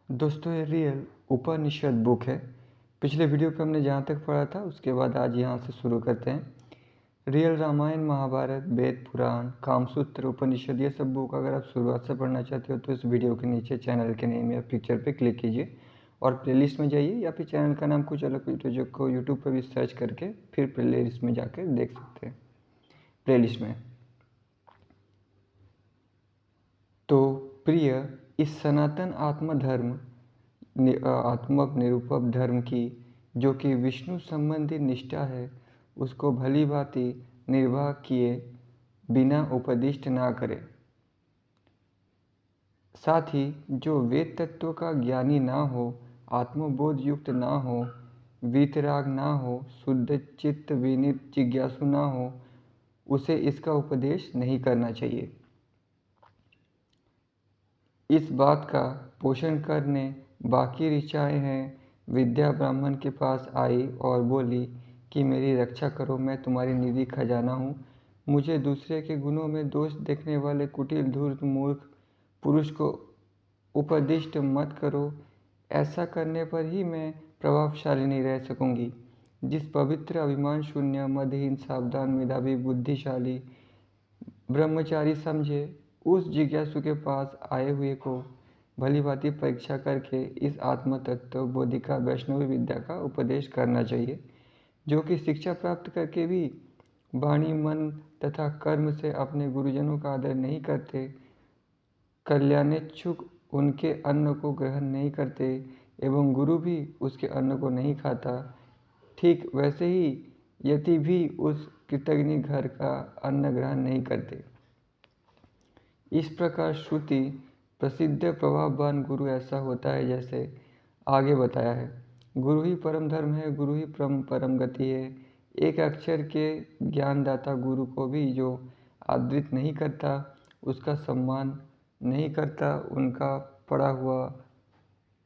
दोस्तों ये रियल उपनिषद बुक है। पिछले वीडियो पे हमने जहाँ तक पढ़ा था उसके बाद आज यहाँ से शुरू करते हैं। रियल रामायण, महाभारत, वेद, पुराण, कामसूत्र, उपनिषद ये सब बुक अगर आप शुरुआत से पढ़ना चाहते हो तो इस वीडियो के नीचे चैनल के नेम या पिक्चर पे क्लिक कीजिए और प्लेलिस्ट में जाइए, या फिर चैनल का नाम कुछ अलग को यूट्यूब पर भी सर्च करके फिर प्लेलिस्ट में जाकर देख सकते हैं। प्लेलिस्ट में तो प्रिय, इस सनातन आत्मक निरूपक धर्म की जो कि विष्णु संबंधी निष्ठा है, उसको भली भांति निर्वाह किए बिना उपदिष्ट ना करे। साथ ही जो वेद तत्व का ज्ञानी ना हो, आत्मबोध युक्त ना हो, वीतराग ना हो, शुद्ध चित्त विनीत जिज्ञासु ना हो, उसे इसका उपदेश नहीं करना चाहिए। इस बात का पोषण करने बाकी ऋचाएँ हैं। विद्या ब्राह्मण के पास आई और बोली कि मेरी रक्षा करो, मैं तुम्हारी निधि खजाना हूँ। मुझे दूसरे के गुणों में दोष देखने वाले कुटिल धूर्त मूर्ख पुरुष को उपदिष्ट मत करो। ऐसा करने पर ही मैं प्रभावशाली नहीं रह सकूंगी। जिस पवित्र, अभिमान शून्य, मदहीन, सावधान, मेधावी, बुद्धिशाली ब्रह्मचारी समझे, उस जिज्ञासु के पास आए हुए को भली भांति परीक्षा करके इस आत्म तत्व बोधिका वैष्णवी विद्या का उपदेश करना चाहिए, जो कि शिक्षा प्राप्त करके भी वाणी, मन तथा कर्म से अपने गुरुजनों का आदर नहीं करते, कल्याणेच्छुक उनके अन्न को ग्रहण नहीं करते एवं गुरु भी उसके अन्न को नहीं खाता, ठीक वैसे ही यति भी उस कृतघ्नि घर का अन्न ग्रहण नहीं करते। इस प्रकार श्रुति प्रसिद्ध प्रभाववान गुरु ऐसा होता है जैसे आगे बताया है। गुरु ही परम धर्म है, गुरु ही परम गति है। एक अक्षर के ज्ञानदाता गुरु को भी जो आदृत नहीं करता, उसका सम्मान नहीं करता, उनका पढ़ा हुआ,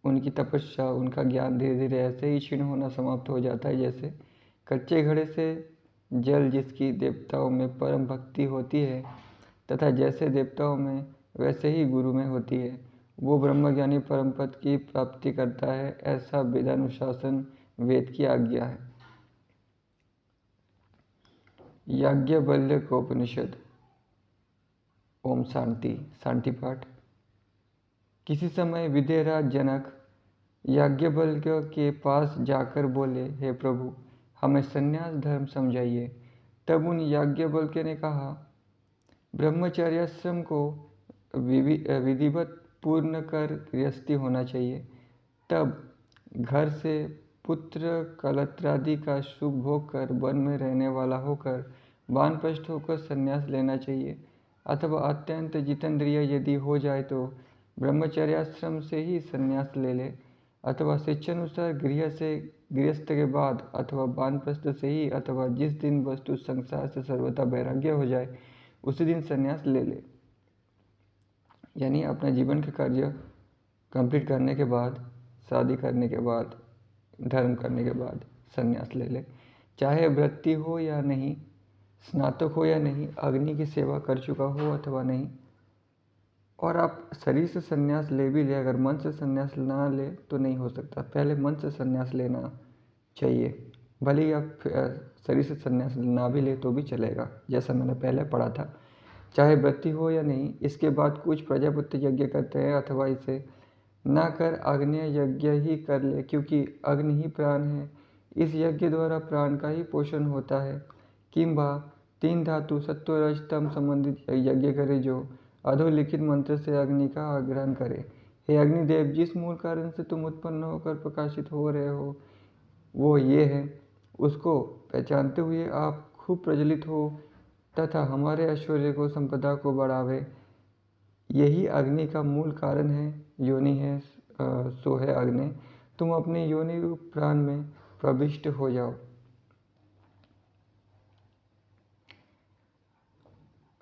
उनकी तपस्या, उनका ज्ञान धीरे धीरे ऐसे ही क्षीण होना समाप्त हो जाता है जैसे कच्चे घड़े से जल, जिसकी देवताओं में परम भक्ति होती है तथा जैसे देवताओं में वैसे ही गुरु में होती है, वो ब्रह्मज्ञानी परम पद की प्राप्ति करता है। ऐसा वेदानुशासन वेद की आज्ञा है। याज्ञवल्क्योपनिषद। ओम शांति। शांति पाठ। किसी समय विदेहराज जनक याज्ञवल्क्य के पास जाकर बोले, हे प्रभु, हमें संन्यास धर्म समझाइए। तब उन याज्ञवल्क्य ने कहा, ब्रह्मचर्याश्रम को विधिवत पूर्ण कर गृहस्थी होना चाहिए, तब घर से पुत्र कलत्रादि का सुख भोग कर वन में रहने वाला होकर वानप्रस्थ होकर संन्यास लेना चाहिए, अथवा अत्यंत जितेंद्रिय यदि हो जाए तो ब्रह्मचर्याश्रम से ही संन्यास ले ले, अथवा शिक्षानुसार गृहस्थ के बाद, अथवा वानप्रस्थ से ही, अथवा जिस दिन वस्तु संसार से सर्वथा वैराग्य हो जाए उसी दिन संन्यास ले ले। यानी अपने जीवन के कार्य कंप्लीट करने के बाद, शादी करने के बाद, धर्म करने के बाद संन्यास ले ले। चाहे वृत्ति हो या नहीं, स्नातक हो या नहीं, अग्नि की सेवा कर चुका हो अथवा नहीं, और आप शरीर से संन्यास ले भी ले, अगर मन से संन्यास ना ले तो नहीं हो सकता। पहले मन से संन्यास लेना चाहिए। भले ही आप शरीर से संन्यास ना भी ले तो भी चलेगा, जैसा मैंने पहले पढ़ा था। चाहे वृत्ति हो या नहीं, इसके बाद कुछ प्रजापति यज्ञ करते हैं, अथवा इसे ना कर आग्नेय यज्ञ ही कर ले, क्योंकि अग्नि ही प्राण है। इस यज्ञ द्वारा प्राण का ही पोषण होता है। किंबा 3 धातु सत्व रज तम संबंधित यज्ञ करे, जो अधोलिखित मंत्र से अग्नि का आग्रहण करे। हे अग्निदेव, जिस मूल कारण से तुम उत्पन्न होकर प्रकाशित हो रहे हो वो ये है, उसको पहचानते हुए आप खूब प्रज्वलित हो तथा हमारे ऐश्वर्य को, संपदा को बढ़ावे। यही अग्नि का मूल कारण है, योनि है, सो है अग्नि। तुम अपने योनि रूप प्राण में प्रविष्ट हो जाओ।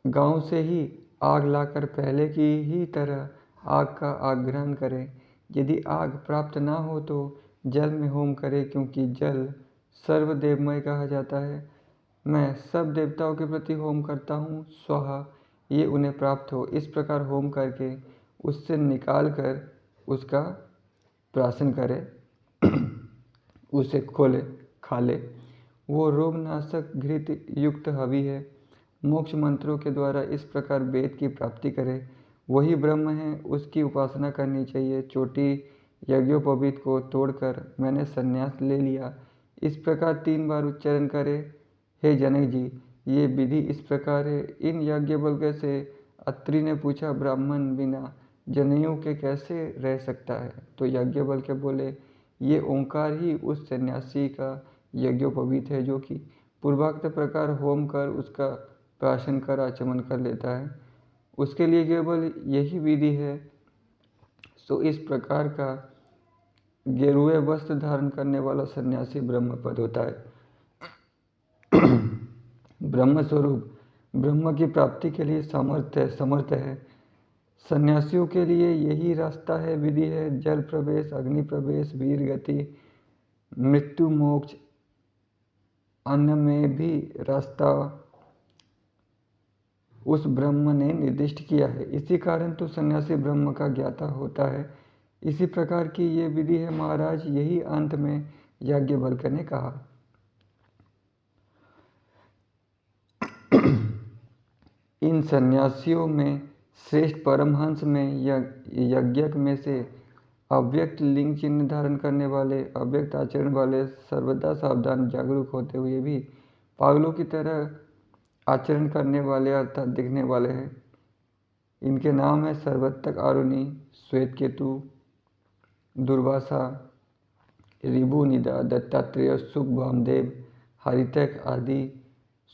गांव से ही आग लाकर पहले की ही तरह आग का आग्रहण करें। यदि आग प्राप्त ना हो तो जल में होम करें, क्योंकि जल सर्वदेवमय कहा जाता है। मैं सब देवताओं के प्रति होम करता हूँ, स्वाहा, ये उन्हें प्राप्त हो। इस प्रकार होम करके उससे निकाल कर उसका प्राशन करे उसे खोले खा ले। वो रोगनाशक घृत युक्त हवि है। मोक्ष मंत्रों के द्वारा इस प्रकार वेद की प्राप्ति करे, वही ब्रह्म है, उसकी उपासना करनी चाहिए। चोटी यज्ञोपवीत को तोड़कर मैंने संन्यास ले लिया, इस प्रकार 3 बार उच्चारण करे। हे जनक जी, ये विधि इस प्रकार है। इन याज्ञवल्क्य से अत्रि ने पूछा, ब्राह्मण बिना जनेऊ के कैसे रह सकता है? तो याज्ञवल्क्य बोले, ये ओंकार ही उस सन्यासी का यज्ञोपवीत है, जो कि पूर्वोक्त प्रकार होम कर उसका प्राशन कर आचमन कर लेता है। उसके लिए केवल यही विधि है। सो इस प्रकार का गेरुए वस्त्र धारण करने वाला सन्यासी ब्रह्मपद होता है। ब्रह्म स्वरूप ब्रह्म की प्राप्ति के लिए समर्थ है। सन्यासियों के लिए यही रास्ता है, विधि है। जल प्रवेश, अग्नि प्रवेश, वीर गति, मृत्यु, मोक्ष, अन्न में भी रास्ता उस ब्रह्म ने निर्दिष्ट किया है। इसी कारण तो सन्यासी ब्रह्म का ज्ञाता होता है। इसी प्रकार की ये विधि है महाराज, यही अंत में याज्ञवल्क्य ने कहा। इन सन्यासियों में श्रेष्ठ परमहंस में यज्ञक में से अव्यक्त लिंग चिन्ह धारण करने वाले, अव्यक्त आचरण वाले, सर्वदा सावधान जागरूक होते हुए भी पागलों की तरह आचरण करने वाले अर्थात दिखने वाले हैं। इनके नाम है सर्वतक आरुणि, श्वेतकेतु, दुर्वासा, ऋभुनिदा, दत्तात्रेय, सुख, वामदेव, हरितक आदि।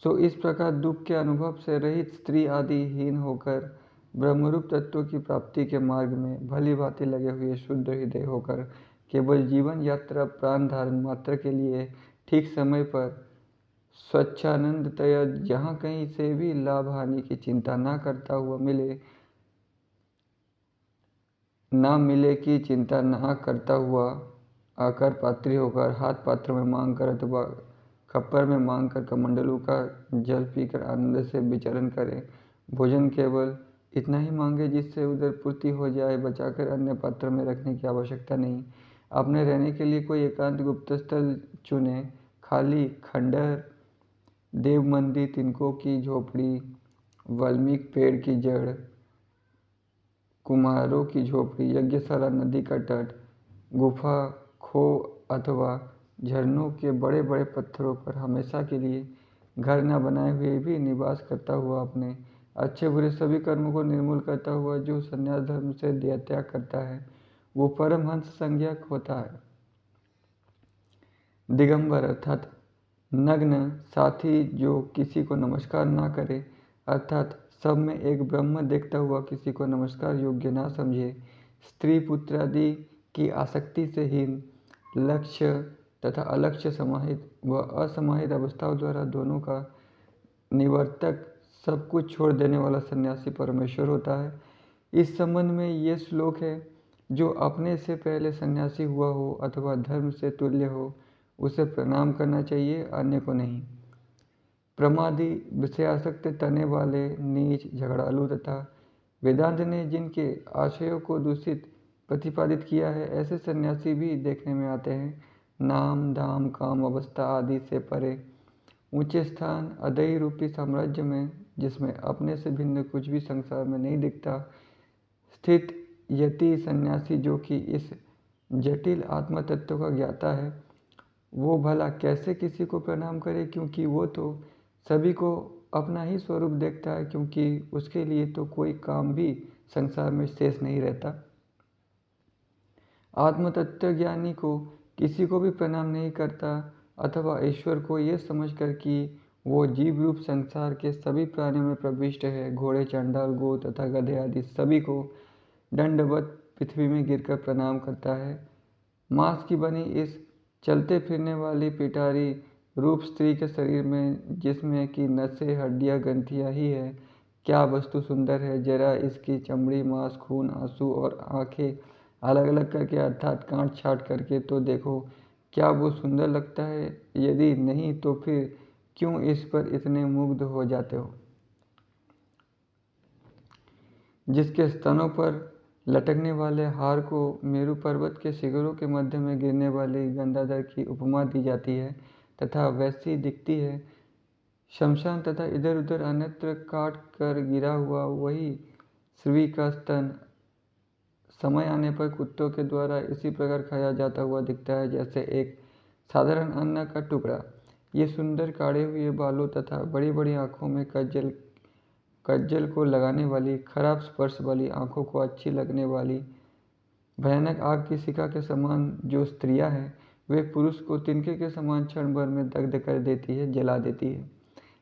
सो इस प्रकार दुख के अनुभव से रहित, स्त्री आदि हीन होकर ब्रह्मरूप तत्व की प्राप्ति के मार्ग में भली भांति लगे हुए शुद्ध हृदय होकर केवल जीवन यात्रा प्राण धारण मात्र के लिए ठीक समय पर स्वच्छानंदतया जहाँ कहीं से भी लाभ हानि की चिंता ना करता हुआ मिले की चिंता ना करता हुआ आकर पात्री होकर हाथ पात्र में मांग कर अथवा खप्पर में मांग कर कमंडलू का जल पीकर आनंद से विचरण करें। भोजन केवल इतना ही मांगे जिससे उधर पूर्ति हो जाए, बचाकर अन्य पात्र में रखने की आवश्यकता नहीं। अपने रहने के लिए कोई एकांत गुप्त स्थल चुने, खाली खंडहर, देव मंदिर, तिनकों की झोपड़ी, वाल्मीकि पेड़ की जड़, कुम्हारों की झोपड़ी, यज्ञशाला, नदी का तट, गुफा, खो अथवा झरनों के बड़े बड़े पत्थरों पर हमेशा के लिए घर न बनाए हुए भी निवास करता हुआ अपने अच्छे बुरे सभी कर्मों को निर्मूल करता हुआ जो संन्यास धर्म से देहत्याग करता है, वो परमहंस संज्ञक होता है। दिगंबर अर्थात नग्न, साथी जो किसी को नमस्कार ना करे, अर्थात सब में एक ब्रह्म देखता हुआ किसी को नमस्कार योग्य ना समझे, स्त्री पुत्र आदि की आसक्ति से हीन, लक्ष्य तथा अलक्ष्य समाहित व असमाहित अवस्थाओं द्वारा दोनों का निवर्तक, सब कुछ छोड़ देने वाला सन्यासी परमेश्वर होता है। इस संबंध में ये श्लोक है, जो अपने से पहले सन्यासी हुआ हो अथवा धर्म से तुल्य हो उसे प्रणाम करना चाहिए, अन्य को नहीं। प्रमादी, विषयासक्त, तने वाले, नीच, झगड़ालू तथा वेदांत ने जिनके आशयों को दूषित प्रतिपादित किया है, ऐसे सन्यासी भी देखने में आते हैं। नाम दाम काम अवस्था आदि से परे ऊंचे स्थान अदयी रूपी साम्राज्य में, जिसमें अपने से भिन्न कुछ भी संसार में नहीं दिखता, स्थित यति सन्यासी जो कि इस जटिल आत्म तत्व का ज्ञाता है, वो भला कैसे किसी को प्रणाम करे, क्योंकि वो तो सभी को अपना ही स्वरूप देखता है, क्योंकि उसके लिए तो कोई काम भी संसार में शेष नहीं रहता। आत्म तत्व ज्ञानी को किसी को भी प्रणाम नहीं करता अथवा ईश्वर को ये समझकर कि वो जीव रूप संसार के सभी प्राणियों में प्रविष्ट है, घोड़े, चंडाल, गो तथा गधे आदि सभी को दंडवत पृथ्वी में गिरकर प्रणाम करता है। मांस की बनी इस चलते फिरने वाली पिटारी रूप स्त्री के शरीर में, जिसमें कि नसें, हड्डियां, ग्रंथियां ही है, क्या वस्तु सुंदर है। जरा इसकी चमड़ी, मांस, खून, आंसू और आंखें अलग अलग करके अर्थात काट छाट करके तो देखो, क्या वो सुंदर लगता है? यदि नहीं तो फिर क्यों इस पर इतने मुग्ध हो जाते हो? जिसके स्तनों पर लटकने वाले हार को मेरू पर्वत के शिखरों के मध्य में गिरने वाली गंगाधर की उपमा दी जाती है तथा वैसी दिखती है। शमशान तथा इधर उधर अन्यत्र काट कर गिरा हुआ वही श्री का स्तन समय आने पर कुत्तों के द्वारा इसी प्रकार खाया जाता हुआ दिखता है जैसे एक साधारण अन्न का टुकड़ा। ये सुंदर काढ़े हुए बालों तथा बड़ी बड़ी आँखों में कज्जल को लगाने वाली, खराब स्पर्श वाली, आँखों को अच्छी लगने वाली, भयानक आग की शिखा के समान जो स्त्रियां हैं, वे पुरुष को तिनके के समान क्षण भर में दग्ध कर देती है, जला देती है।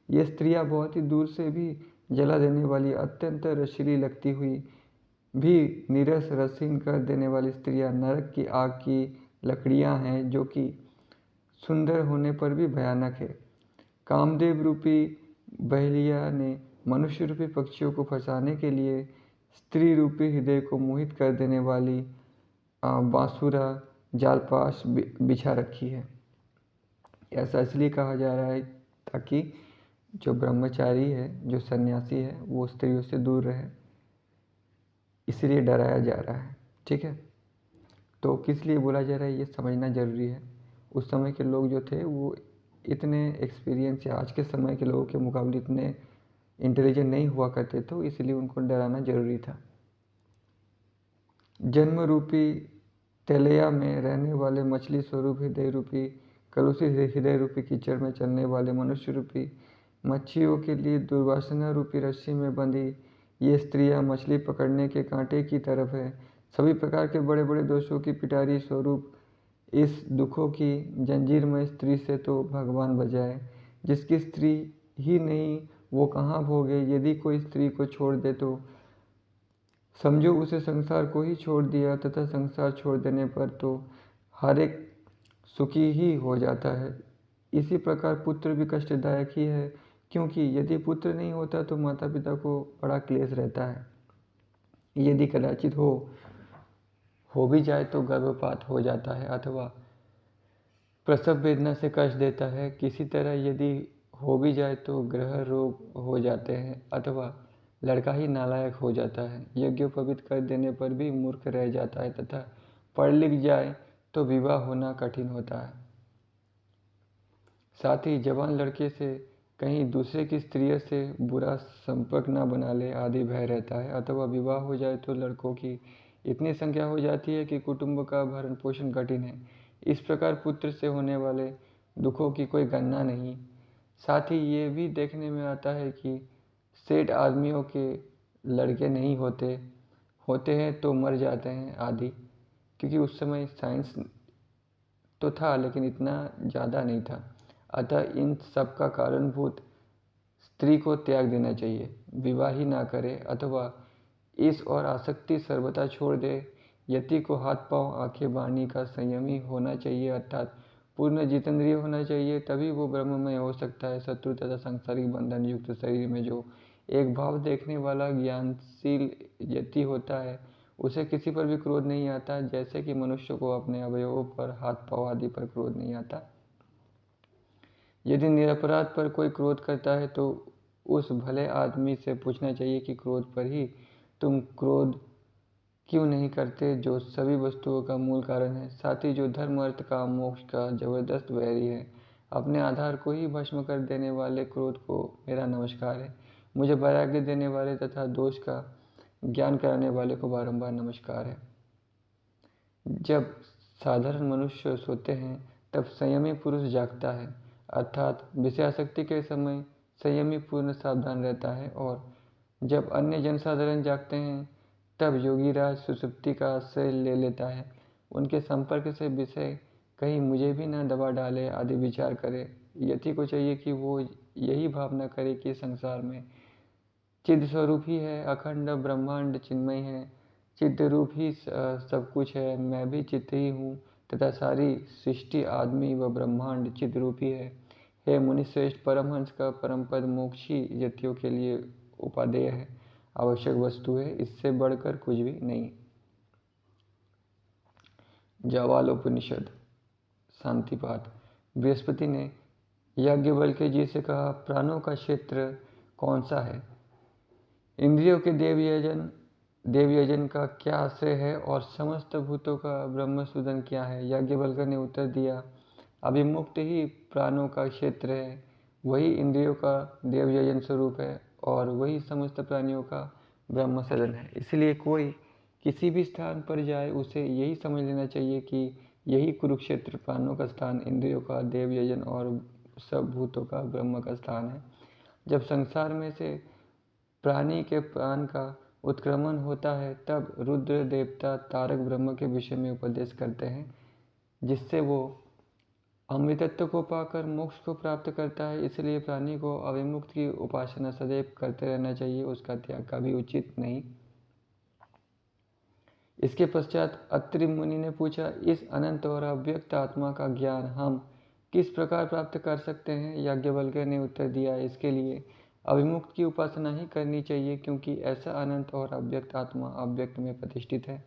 ये स्त्रियां बहुत ही दूर से भी जला देने वाली, अत्यंत रसीली लगती हुई भी नीरस रसीन कर देने वाली स्त्रियां नरक की आग की लकड़ियां हैं, जो कि सुंदर होने पर भी भयानक है। कामदेव रूपी बहेलिया ने मनुष्य रूपी पक्षियों को फंसाने के लिए स्त्री रूपी हृदय को मोहित कर देने वाली बांसुरा जालपाश बिछा रखी है। ऐसा इसलिए कहा जा रहा है ताकि जो ब्रह्मचारी है, जो सन्यासी है, वो स्त्रियों से दूर रहे, इसलिए डराया जा रहा है। ठीक है, तो किस लिए बोला जा रहा है ये समझना जरूरी है। उस समय के लोग जो थे वो इतने एक्सपीरियंस या आज के समय के लोगों के मुकाबले इतने इंटेलिजेंट नहीं हुआ करते, तो इसलिए उनको डराना जरूरी था। जन्म रूपी तेलैया में रहने वाले मछली स्वरूप हृदय रूपी कलुषित हृदय रूपी कीचड़ में चलने वाले मनुष्य रूपी मच्छियों के लिए दुर्वासना रूपी रस्सी में बंधी ये स्त्रियां मछली पकड़ने के कांटे की तरफ है। सभी प्रकार के बड़े बड़े दोषों की पिटारी स्वरूप इस दुखों की जंजीर में स्त्री से तो भगवान बजाए। जिसकी स्त्री ही नहीं वो कहाँ भोगे। यदि कोई स्त्री को छोड़ दे तो समझो उसे संसार को ही छोड़ दिया, तथा संसार छोड़ देने पर तो हर एक सुखी ही हो जाता है। इसी प्रकार पुत्र भी कष्टदायक ही है, क्योंकि यदि पुत्र नहीं होता तो माता पिता को बड़ा क्लेश रहता है। यदि कदाचित हो भी जाए तो गर्भपात हो जाता है अथवा प्रसव वेदना से कष्ट देता है। किसी तरह यदि हो भी जाए तो ग्रह रोग हो जाते हैं अथवा लड़का ही नालायक हो जाता है। यज्ञोपवीत कर देने पर भी मूर्ख रह जाता है तथा पढ़ लिख जाए तो विवाह होना कठिन होता है। साथ ही जवान लड़के से कहीं दूसरे की स्त्रियों से बुरा संपर्क न बना ले आदि भय रहता है। अथवा विवाह हो जाए तो लड़कों की इतनी संख्या हो जाती है कि कुटुंब का भरण पोषण कठिन है। इस प्रकार पुत्र से होने वाले दुखों की कोई गणना नहीं। साथ ही ये भी देखने में आता है कि सेठ आदमियों के लड़के नहीं होते हैं तो मर जाते हैं आदि, क्योंकि उस समय साइंस तो था लेकिन इतना ज़्यादा नहीं था। अतः इन सब का कारणभूत स्त्री को त्याग देना चाहिए, विवाह ही ना करे अथवा इस और आसक्ति सर्वथा छोड़ दे। यति को हाथ पांव आंखें वाणी का संयमी होना चाहिए, अर्थात पूर्ण जितेंद्रिय होना चाहिए, तभी वो ब्रह्ममय हो सकता है। शत्रु तथा सांसारिक बंधन युक्त शरीर में जो एक भाव देखने वाला ज्ञानशील यति होता है, उसे किसी पर भी क्रोध नहीं आता, जैसे कि मनुष्य को अपने अवयवों पर, हाथ पांव आदि पर क्रोध नहीं आता। यदि निरपराध पर कोई क्रोध करता है तो उस भले आदमी से पूछना चाहिए कि क्रोध पर ही तुम क्रोध क्यों नहीं करते, जो सभी वस्तुओं का मूल कारण है। साथ ही जो धर्म अर्थ का मोक्ष का जबरदस्त वैरी है, अपने आधार को ही भस्म कर देने वाले क्रोध को मेरा नमस्कार है। मुझे वैराग्य देने वाले तथा दोष का ज्ञान कराने वाले को बारंबार नमस्कार है। जब साधारण मनुष्य सोते हैं तब संयमी पुरुष जागता है, अर्थात विषयासक्ति के समय संयमी पूर्ण सावधान रहता है। और जब अन्य जनसाधारण जागते हैं तब योगीराज सुसुप्ति का आश्रय ले लेता है। उनके संपर्क से विषय कहीं मुझे भी न दबा डाले आदि विचार करे। यति को चाहिए कि वो यही भावना करे कि संसार में चिद स्वरूप ही है, अखंड ब्रह्मांड चिन्मय है, चित्त रूप ही सब कुछ है, मैं भी चित्त ही हूँ तथा सारी सृष्टि आदमी व ब्रह्मांड चित्त रूप ही है। हे मुनिश्रेष्ठ, परमहंस का परम पद मोक्ष ही यतियों के लिए उपादेय है, आवश्यक वस्तु है, इससे बढ़कर कुछ भी नहीं। जावालोपनिषद शांतिपाठ। बृहस्पति ने याज्ञवल्क्य जी से कहा, प्राणों का क्षेत्र कौन सा है? इंद्रियों के देव यजन देवयजन का क्या आश्रय है और समस्त भूतों का ब्रह्मसूदन क्या है? याज्ञवल्क्य ने उत्तर दिया, अभिमुक्त ही प्राणों का क्षेत्र है, वही इंद्रियों का देवयजन स्वरूप है और वही समस्त प्राणियों का ब्रह्म सदन है। इसलिए कोई किसी भी स्थान पर जाए उसे यही समझ लेना चाहिए कि यही कुरुक्षेत्र प्राणों का स्थान, इंद्रियों का देवयजन और सब भूतों का ब्रह्म का स्थान है। जब संसार में से प्राणी के प्राण का उत्क्रमण होता है तब रुद्र देवता तारक ब्रह्म के विषय में उपदेश करते हैं, जिससे वो अमृतत्व को पाकर मोक्ष को प्राप्त करता है। इसलिए प्राणी को अविमुक्त की उपासना सदैव करते रहना चाहिए, उसका त्याग कभी उचित नहीं। इसके पश्चात अत्रि मुनि ने पूछा, इस अनंत और अव्यक्त आत्मा का ज्ञान हम किस प्रकार प्राप्त कर सकते हैं? याज्ञवल्क्य ने उत्तर दिया, इसके लिए अविमुक्त की उपासना ही करनी चाहिए, क्योंकि ऐसा अनंत और अव्यक्त आत्मा अव्यक्त में प्रतिष्ठित है।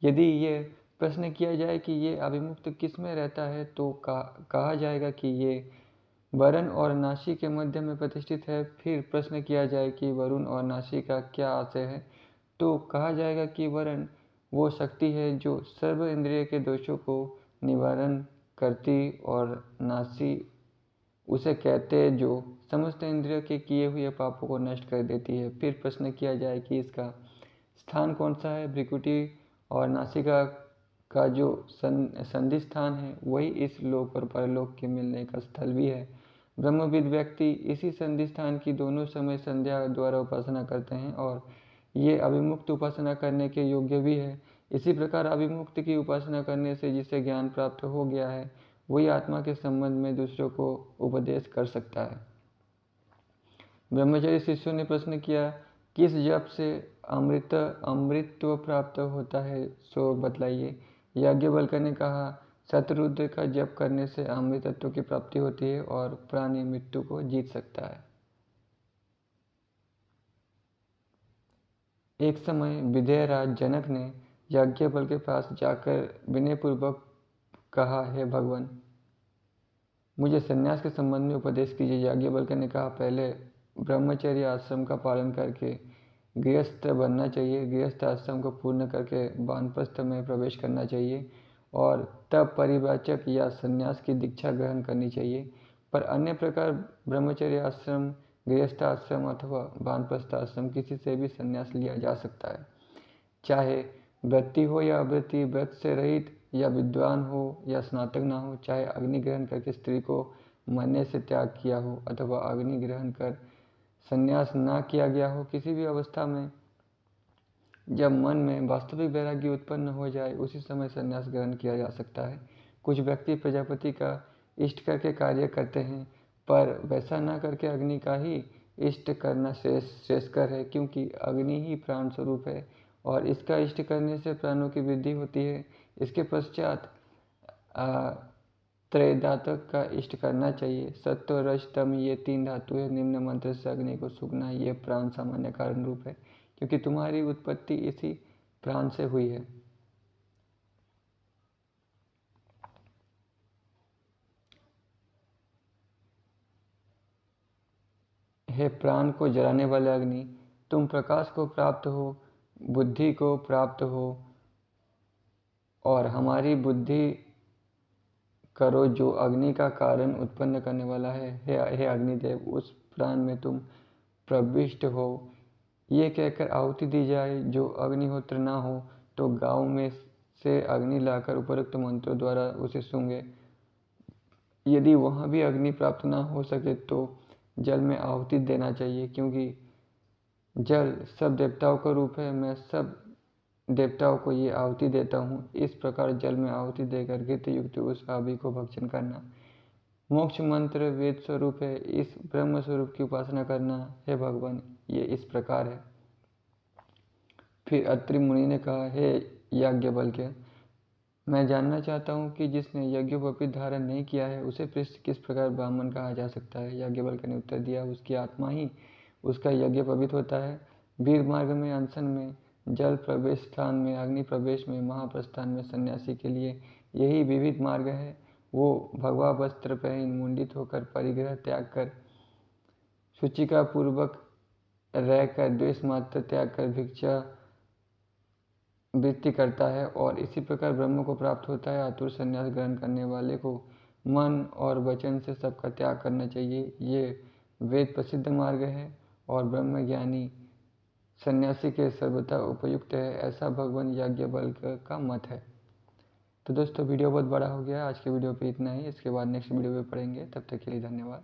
यदि ये प्रश्न किया जाए कि ये अविमुक्त किस में रहता है तो कहा जाएगा कि ये वरुण और नासी के मध्य में प्रतिष्ठित है। फिर प्रश्न किया जाए कि वरुण और नासी का क्या आशय है तो कहा जाएगा कि वरुण वो शक्ति है जो सर्व इंद्रिय के दोषों को निवारण करती और नासी उसे कहते हैं जो समस्त इंद्रियों के किए हुए पापों को नष्ट कर देती है। फिर प्रश्न किया जाए कि इसका स्थान कौन सा है? भृकुटी और नासिका का जो संधि स्थान है वही इस लोक और परलोक के मिलने का स्थल भी है। ब्रह्मविद व्यक्ति इसी संधि स्थान की दोनों समय संध्या द्वारा उपासना करते हैं और ये अभिमुक्त उपासना करने के योग्य भी है। इसी प्रकार अभिमुक्त की उपासना करने से जिसे ज्ञान प्राप्त हो गया है वही आत्मा के संबंध में दूसरों को उपदेश कर सकता है। ब्रह्मचारी शिष्यों ने प्रश्न किया, किस जप से अमृतत्व प्राप्त होता है सो बतलाइए। याज्ञवल्क्य ने कहा, शतरुद्र का जप करने से अमृतत्व की प्राप्ति होती है और प्राणी मृत्यु को जीत सकता है। एक समय विदेहराज जनक ने याज्ञवल्क्य के पास जाकर विनयपूर्वक कहा, हे भगवान, मुझे संन्यास के संबंध में उपदेश कीजिए। याज्ञवल्क्य ने कहा, पहले ब्रह्मचर्य आश्रम का पालन करके गृहस्थ बनना चाहिए, गृहस्थ आश्रम को पूर्ण करके वानप्रस्थ में प्रवेश करना चाहिए और तब परिव्राजक या संन्यास की दीक्षा ग्रहण करनी चाहिए। पर अन्य प्रकार ब्रह्मचर्य आश्रम, गृहस्थ आश्रम अथवा वानप्रस्थ आश्रम किसी से भी संन्यास लिया जा सकता है, चाहे वृत्ति हो या अवृत्ति, व्रत से रहित या विद्वान हो या स्नातक ना हो, चाहे अग्नि ग्रहण करके स्त्री को मरने से त्याग किया हो अथवा अग्नि ग्रहण कर संन्यास ना किया गया हो, किसी भी अवस्था में जब मन में वास्तविक वैराग्य उत्पन्न हो जाए उसी समय संन्यास ग्रहण किया जा सकता है। कुछ व्यक्ति प्रजापति का इष्ट करके कार्य करते हैं, पर वैसा ना करके अग्नि का ही इष्ट करना श्रेयस्कर है, क्योंकि अग्नि ही प्राण स्वरूप है और इसका इष्ट करने से प्राणों की वृद्धि होती है। इसके पश्चात त्रयदातक का इष्ट करना चाहिए। सत्व, रज, तम ये तीन धातु है। निम्न मंत्र से अग्नि को सूखना ये प्राण सामान्य कारण रूप है, क्योंकि तुम्हारी उत्पत्ति इसी प्राण से हुई है। हे प्राण को जलाने वाले अग्नि, तुम प्रकाश को प्राप्त हो, बुद्धि को प्राप्त हो और हमारी बुद्धि करो जो अग्नि का कारण उत्पन्न करने वाला है। हे अग्निदेव, उस प्राण में तुम प्रविष्ट हो। ये कहकर आहुति दी जाए। जो अग्निहोत्र ना हो तो गांव में से अग्नि लाकर उपरोक्त मंत्रों द्वारा उसे सूंघे। यदि वहाँ भी अग्नि प्राप्त ना हो सके तो जल में आहुति देना चाहिए, क्योंकि जल सब देवताओं का रूप है। मैं सब देवताओं को ये आहुति देता हूँ। इस प्रकार जल में आहुति देकर घृत युक्त उस आभि को भक्षण करना मोक्ष मंत्र वेद स्वरूप है। इस ब्रह्म स्वरूप की उपासना करना है भगवान, ये इस प्रकार है। फिर अत्रि मुनि ने कहा, हे याज्ञवल्क्य, मैं जानना चाहता हूँ कि जिसने यज्ञोपवीत धारण नहीं किया है उसे पृष्ठ किस प्रकार ब्राह्मण कहा जा सकता है। याज्ञवल्क्य ने उत्तर दिया, उसकी आत्मा ही उसका यज्ञोपवीत होता है। वीर मार्ग में, अनशन में, जल प्रवेश स्थान में, अग्नि प्रवेश में, महाप्रस्थान में सन्यासी के लिए यही विविध मार्ग है। वो भगवा वस्त्र पहन मुंडित होकर परिग्रह त्याग कर शुचिका पूर्वक रहकर द्वेष मात्र त्याग कर भिक्षा वृत्ति करता है और इसी प्रकार ब्रह्म को प्राप्त होता है। आतुर संन्यास ग्रहण करने वाले को मन और वचन से सबका त्याग करना चाहिए। ये वेद प्रसिद्ध मार्ग है और ब्रह्मज्ञानी सन्यासी के सर्वथा उपयुक्त है, ऐसा भगवान याज्ञवल्क्य का मत है। तो दोस्तों वीडियो बहुत बड़ा हो गया, आज के वीडियो पे इतना ही। इसके बाद नेक्स्ट वीडियो में पढ़ेंगे, तब तक के लिए धन्यवाद।